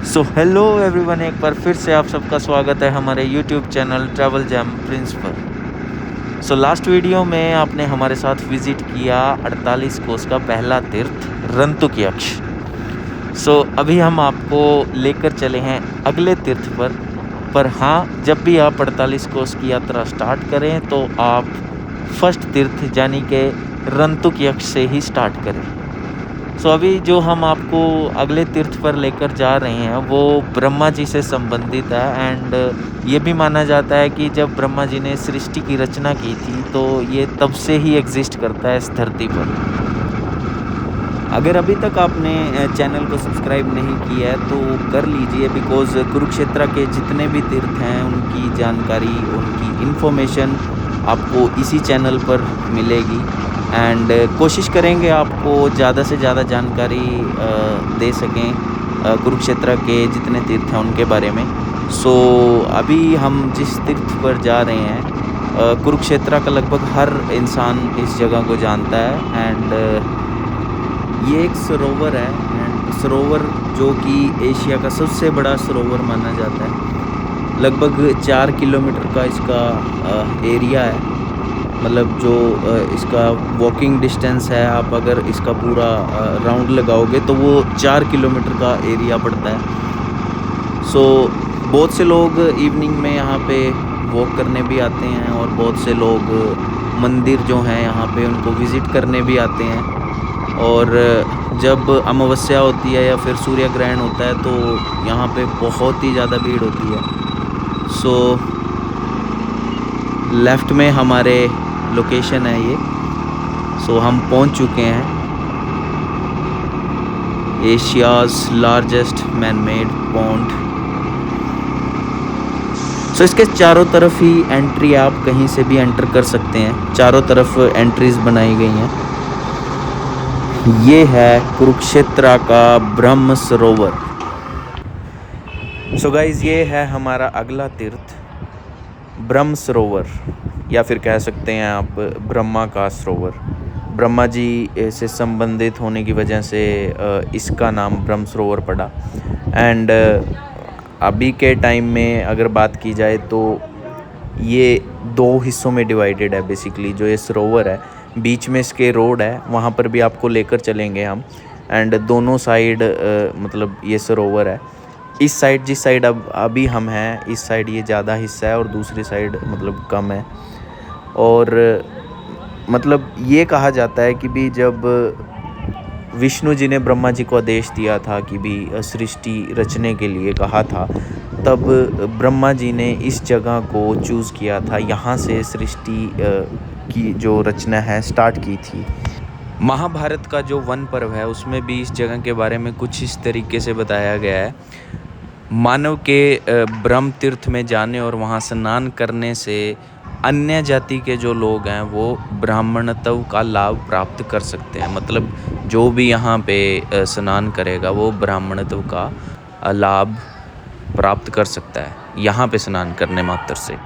So hello everyone, एक बार फिर से आप सबका स्वागत है हमारे YouTube channel travel jam prince पर। सो लास्ट वीडियो में आपने हमारे साथ विज़िट किया 48 कोस का पहला तीर्थ रंतुक यक्ष। सो अभी हम आपको लेकर चले हैं अगले तीर्थ पर हाँ, जब भी आप 48 कोस की यात्रा स्टार्ट करें तो आप फर्स्ट तीर्थ यानी कि रंतुक यक्ष से ही स्टार्ट करें। सो अभी जो हम आपको अगले तीर्थ पर लेकर जा रहे हैं वो ब्रह्मा जी से संबंधित है। एंड ये भी माना जाता है कि जब ब्रह्मा जी ने सृष्टि की रचना की थी तो ये तब से ही एग्जिस्ट करता है इस धरती पर। अगर अभी तक आपने चैनल को सब्सक्राइब नहीं किया है तो कर लीजिए, बिकॉज़ कुरुक्षेत्र के जितने भी तीर्थ हैं उनकी जानकारी, उनकी इन्फॉर्मेशन आपको इसी चैनल पर मिलेगी। एंड कोशिश करेंगे आपको ज़्यादा से ज़्यादा जानकारी दे सकें कुरुक्षेत्र के जितने तीर्थ हैं उनके बारे में। सो अभी हम जिस तीर्थ पर जा रहे हैं, कुरुक्षेत्र का लगभग हर इंसान इस जगह को जानता है। एंड ये एक सरोवर है, एंड सरोवर जो कि एशिया का सबसे बड़ा सरोवर माना जाता है। लगभग 4 किलोमीटर का इसका एरिया है। मतलब जो इसका वॉकिंग डिस्टेंस है, आप अगर इसका पूरा राउंड लगाओगे तो वो 4 किलोमीटर का एरिया पड़ता है। सो बहुत से लोग इवनिंग में यहाँ पे वॉक करने भी आते हैं और बहुत से लोग मंदिर जो हैं यहाँ पे उनको विज़िट करने भी आते हैं। और जब अमावस्या होती है या फिर सूर्य ग्रहण होता है तो यहाँ पे बहुत ही ज़्यादा भीड़ होती है। सो लेफ़्ट में हमारे लोकेशन है ये। सो हम पहुंच चुके हैं Asia's largest man made pond. So इसके चारों तरफ ही एंट्री, आप कहीं से भी एंटर कर सकते हैं। चारों तरफ एंट्रीज बनाई गई हैं। ये है कुरुक्षेत्र का ब्रह्म सरोवर। सो गाइज, ये है हमारा अगला तीर्थ ब्रह्म सरोवर, या फिर कह सकते हैं आप ब्रह्मा का सरोवर। ब्रह्मा जी से संबंधित होने की वजह से इसका नाम ब्रह्म सरोवर पड़ा। एंड अभी के टाइम में अगर बात की जाए तो ये 2 हिस्सों में डिवाइडेड है बेसिकली। जो ये सरोवर है, बीच में इसके रोड है, वहाँ पर भी आपको लेकर चलेंगे हम। एंड दोनों साइड मतलब ये सरोवर है। इस साइड, जिस साइड अब अभी हम हैं, इस साइड ये ज़्यादा हिस्सा है और दूसरी साइड मतलब कम है। और मतलब ये कहा जाता है कि भी जब विष्णु जी ने ब्रह्मा जी को आदेश दिया था कि भी सृष्टि रचने के लिए कहा था, तब ब्रह्मा जी ने इस जगह को चूज़ किया था। यहाँ से सृष्टि की जो रचना है स्टार्ट की थी। महाभारत का जो वन पर्व है उसमें भी इस जगह के बारे में कुछ इस तरीके से बताया गया है। मानव के ब्रह्म तीर्थ में जाने और वहाँ स्नान करने से अन्य जाति के जो लोग हैं वो ब्राह्मणत्व का लाभ प्राप्त कर सकते हैं। मतलब जो भी यहाँ पे स्नान करेगा वो ब्राह्मणत्व का लाभ प्राप्त कर सकता है यहाँ पे स्नान करने मात्र से।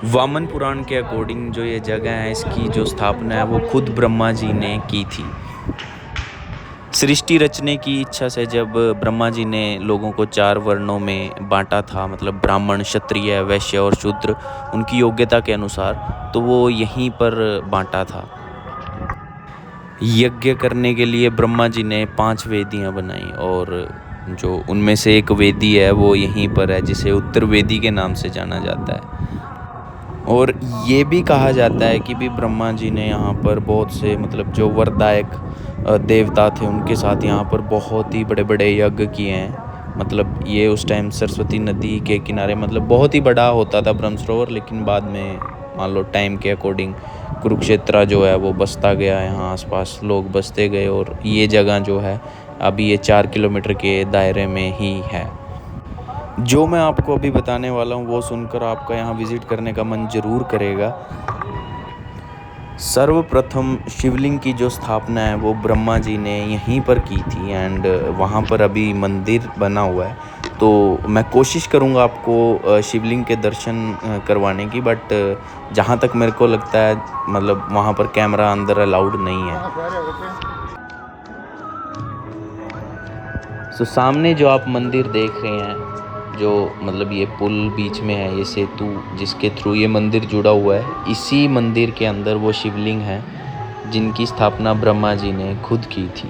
वामन पुराण के अकॉर्डिंग जो ये जगह है, इसकी जो स्थापना है वो खुद ब्रह्मा जी ने की थी। सृष्टि रचने की इच्छा से जब ब्रह्मा जी ने लोगों को 4 वर्णों में बांटा था, मतलब ब्राह्मण, क्षत्रिय, वैश्य और शूद्र, उनकी योग्यता के अनुसार, तो वो यहीं पर बांटा था। यज्ञ करने के लिए ब्रह्मा जी ने 5 वेदियां बनाई और जो उनमें से एक वेदी है वो यहीं पर है, जिसे उत्तर वेदी के नाम से जाना जाता है। और ये भी कहा जाता है कि भी ब्रह्मा जी ने यहाँ पर बहुत से मतलब जो वरदायक देवता थे उनके साथ यहाँ पर बहुत ही बड़े बड़े यज्ञ किए हैं। मतलब ये उस टाइम सरस्वती नदी के किनारे मतलब बहुत ही बड़ा होता था ब्रह्म सरोवर, लेकिन बाद में मान लो टाइम के अकॉर्डिंग कुरुक्षेत्र जो है वो बसता गया, यहाँ आसपास लोग बसते गए और ये जगह जो है अभी ये 4 किलोमीटर के दायरे में ही है। जो मैं आपको अभी बताने वाला हूँ वो सुनकर आपका यहाँ विज़िट करने का मन ज़रूर करेगा। सर्वप्रथम शिवलिंग की जो स्थापना है वो ब्रह्मा जी ने यहीं पर की थी। एंड वहाँ पर अभी मंदिर बना हुआ है, तो मैं कोशिश करूँगा आपको शिवलिंग के दर्शन करवाने की। बट जहाँ तक मेरे को लगता है मतलब वहाँ पर कैमरा अंदर अलाउड नहीं है। सो सामने जो आप मंदिर देख रहे हैं, जो मतलब ये पुल बीच में है, ये सेतु जिसके थ्रू ये मंदिर जुड़ा हुआ है, इसी मंदिर के अंदर वो शिवलिंग है जिनकी स्थापना ब्रह्मा जी ने खुद की थी।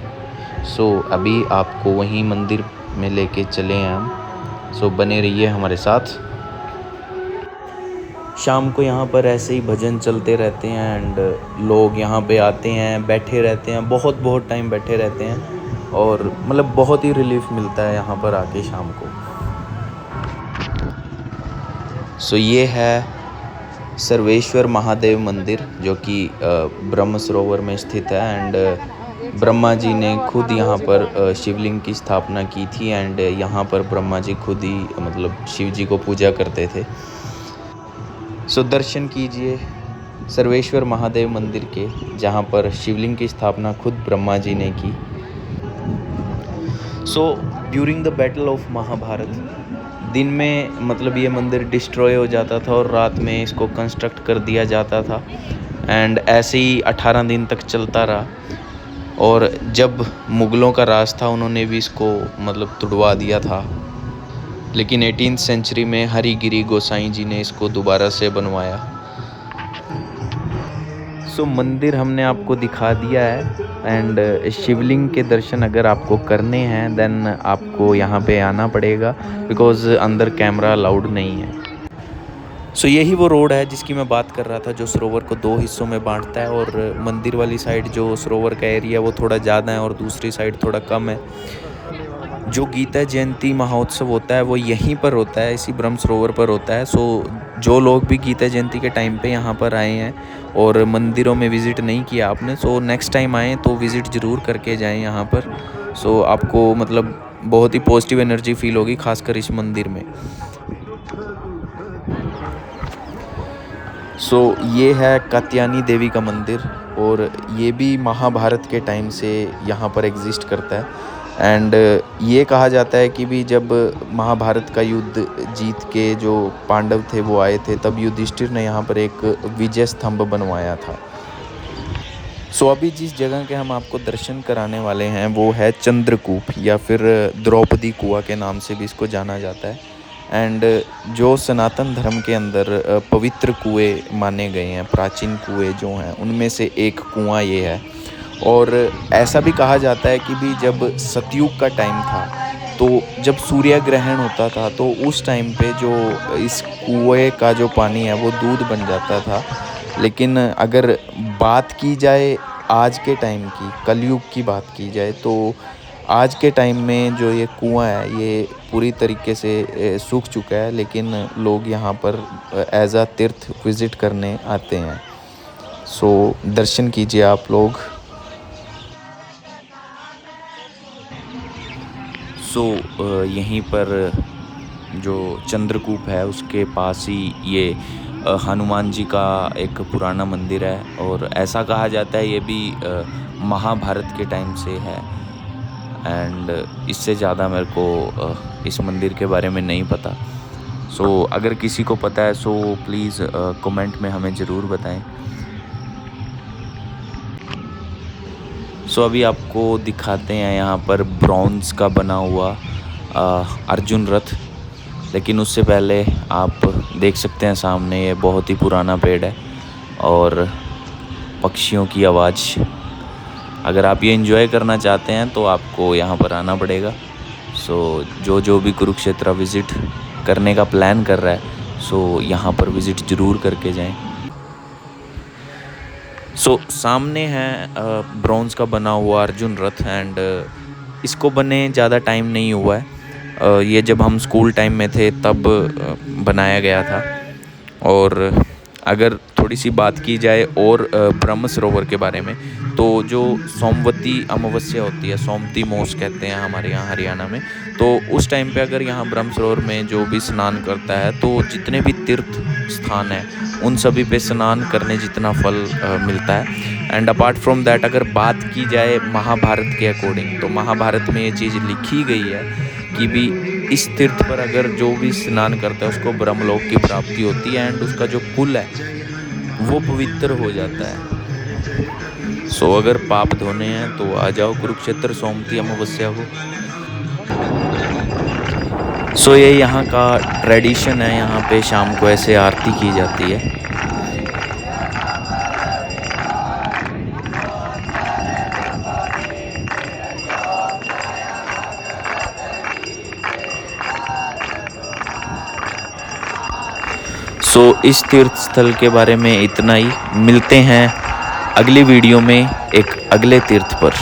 सो अभी आपको वहीं मंदिर में लेके चले हैं हम। सो बने रहिए हमारे साथ। शाम को यहाँ पर ऐसे ही भजन चलते रहते हैं एंड लोग यहाँ पे आते हैं, बैठे रहते हैं, बहुत टाइम बैठे रहते हैं और मतलब बहुत ही रिलीफ मिलता है यहाँ पर आके शाम को। सो ये है सर्वेश्वर महादेव मंदिर जो कि ब्रह्म सरोवर में स्थित है एंड ब्रह्मा जी ने खुद यहाँ पर शिवलिंग की स्थापना की थी एंड यहाँ पर ब्रह्मा जी खुद ही मतलब शिव जी को पूजा करते थे। सो दर्शन कीजिए सर्वेश्वर महादेव मंदिर के, जहाँ पर शिवलिंग की स्थापना खुद ब्रह्मा जी ने की। So during the battle of Mahabharata, दिन में मतलब ये मंदिर डिस्ट्रॉय हो जाता था और रात में इसको कंस्ट्रक्ट कर दिया जाता था एंड ऐसे ही 18 दिन तक चलता रहा। और जब मुग़लों का राज था उन्होंने भी इसको मतलब तुड़वा दिया था, लेकिन 18th सेंचुरी में हरिगिरी गोसाई जी ने इसको दोबारा से बनवाया। सो मंदिर हमने आपको दिखा दिया है एंड शिवलिंग के दर्शन अगर आपको करने हैं देन आपको यहाँ पे आना पड़ेगा, बिकॉज़ अंदर कैमरा अलाउड नहीं है। सो यही वो रोड है जिसकी मैं बात कर रहा था, जो सरोवर को 2 हिस्सों में बांटता है और मंदिर वाली साइड जो सरोवर का एरिया वो थोड़ा ज़्यादा है और दूसरी साइड थोड़ा कम है। जो गीता जयंती महोत्सव होता है वो यहीं पर होता है, इसी ब्रह्म सरोवर पर होता है। सो जो लोग भी गीता जयंती के टाइम पे यहाँ पर आए हैं और मंदिरों में विज़िट नहीं किया आपने, सो नेक्स्ट टाइम आएँ तो विज़िट ज़रूर करके जाएँ यहाँ पर। सो आपको मतलब बहुत ही पॉजिटिव एनर्जी फील होगी, खासकर इस मंदिर में। सो ये है कात्यायनी देवी का मंदिर और ये भी महाभारत के टाइम से यहाँ पर एग्जिस्ट करता है एंड ये कहा जाता है कि भी जब महाभारत का युद्ध जीत के जो पांडव थे वो आए थे, तब युधिष्ठिर ने यहाँ पर एक विजय स्तंभ बनवाया था। सो अभी जिस जगह के हम आपको दर्शन कराने वाले हैं वो है चंद्रकूप या फिर द्रौपदी कुआं के नाम से भी इसको जाना जाता है एंड जो सनातन धर्म के अंदर पवित्र कुएं माने गए हैं, प्राचीन कुएं जो हैं उनमें से एक कुआं ये है। और ऐसा भी कहा जाता है कि भी जब सतयुग का टाइम था तो जब सूर्य ग्रहण होता था तो उस टाइम पे जो इस कुएं का जो पानी है वो दूध बन जाता था। लेकिन अगर बात की जाए आज के टाइम की, कलयुग की बात की जाए, तो आज के टाइम में जो ये कुआं है ये पूरी तरीके से सूख चुका है, लेकिन लोग यहाँ पर एज अ तीर्थ विज़िट करने आते हैं। सो दर्शन कीजिए आप लोग। सो यहीं पर जो चंद्रकूप है उसके पास ही ये हनुमान जी का एक पुराना मंदिर है और ऐसा कहा जाता है ये भी महाभारत के टाइम से है एंड इससे ज़्यादा मेरे को इस मंदिर के बारे में नहीं पता। सो अगर किसी को पता है सो प्लीज़ कमेंट में हमें ज़रूर बताएं। सो अभी आपको दिखाते हैं यहाँ पर ब्रॉन्ज़ का बना हुआ अर्जुन रथ, लेकिन उससे पहले आप देख सकते हैं सामने ये बहुत ही पुराना पेड़ है और पक्षियों की आवाज़। अगर आप ये एंजॉय करना चाहते हैं तो आपको यहाँ पर आना पड़ेगा। सो जो भी कुरुक्षेत्र विज़िट करने का प्लान कर रहा है सो यहाँ पर विज़िट ज़रूर करके जाएं। सो सामने है ब्रॉन्ज़ का बना हुआ अर्जुन रथ एंड इसको बने ज़्यादा टाइम नहीं हुआ है। ये जब हम स्कूल टाइम में थे तब बनाया गया था। और अगर थोड़ी सी बात की जाए और ब्रह्म सरोवर के बारे में, तो जो सोमवती अमावस्या होती है, सोमती मोस कहते हैं हमारे यहाँ हरियाणा में, तो उस टाइम पे अगर यहाँ ब्रह्म सरोवर में जो भी स्नान करता है तो जितने भी तीर्थ स्थान हैं उन सभी पे स्नान करने जितना फल मिलता है। एंड अपार्ट फ्रॉम दैट अगर बात की जाए महाभारत के अकॉर्डिंग, तो महाभारत में ये चीज़ लिखी गई है कि भी इस तीर्थ पर अगर जो भी स्नान करता है उसको ब्रह्मलोक की प्राप्ति होती है एंड उसका जो कुल है वो पवित्र हो जाता है। सो अगर पाप धोने हैं तो आ जाओ कुरुक्षेत्र सोमती अमावस्या को। सो ये यहाँ का ट्रेडिशन है, यहाँ पे शाम को ऐसे आरती की जाती है। सो इस तीर्थ स्थल के बारे में इतना ही। मिलते हैं अगली वीडियो में एक अगले तीर्थ पर।